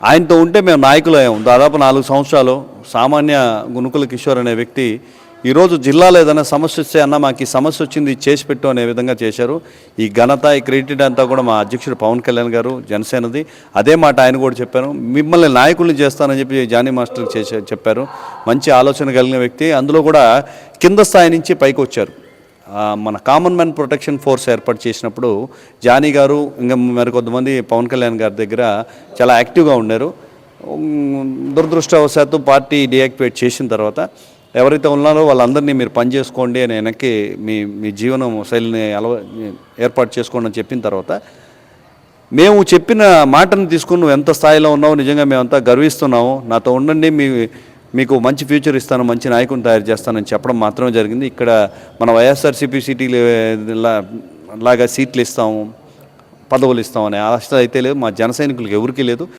ఆయనతో ఉంటే మేము నాయకులయ్యాం. దాదాపు 4 సంవత్సరాలు సామాన్య గునుకుల కిషోర్ అనే వ్యక్తి ఈరోజు జిల్లాలో ఏదైనా సమస్య వస్తే అన్న మాకు ఈ సమస్య వచ్చింది చేసి పెట్టు అనే విధంగా చేశారు. ఈ ఘనత ఈ క్రెడిట్ అంతా కూడా మా అధ్యక్షుడు పవన్ కళ్యాణ్ గారు జనసేనది. అదే మాట ఆయన కూడా చెప్పారు. మిమ్మల్ని నాయకుల్ని చేస్తానని చెప్పి జానీ మాస్టర్కి చెప్పారు. మంచి ఆలోచన కలిగిన వ్యక్తి. అందులో కూడా కింద స్థాయి నుంచి పైకి వచ్చారు. మన కామన్ మ్యాన్ ప్రొటెక్షన్ ఫోర్స్ ఏర్పాటు చేసినప్పుడు జానీ గారు ఇంకా మరికొంతమంది పవన్ కళ్యాణ్ గారి దగ్గర చాలా యాక్టివ్గా ఉన్నారు. దురదృష్టవశాత్తు పార్టీ డియాక్టివేట్ చేసిన తర్వాత ఎవరైతే ఉన్నారో వాళ్ళందరినీ మీరు పని చేసుకోండి అని వెనక్కి మీ జీవనం శైలిని ఏర్పాటు చేసుకోండి అని చెప్పిన తర్వాత మేము చెప్పిన మాటను తీసుకుని నువ్వు ఎంత స్థాయిలో ఉన్నావు నిజంగా మేమంతా గర్విస్తున్నాము, నాతో ఉండండి, మీకు మంచి ఫ్యూచర్ ఇస్తాను, మంచి నాయకుని తయారు చేస్తానని చెప్పడం మాత్రమే జరిగింది. ఇక్కడ మన వైఎస్ఆర్సీపీ సిటీలు లాగా సీట్లు ఇస్తాము, పదవులు ఇస్తామనే ఆశ అయితే లేదు, మా జన సైనికులకు ఎవరికీ లేదు.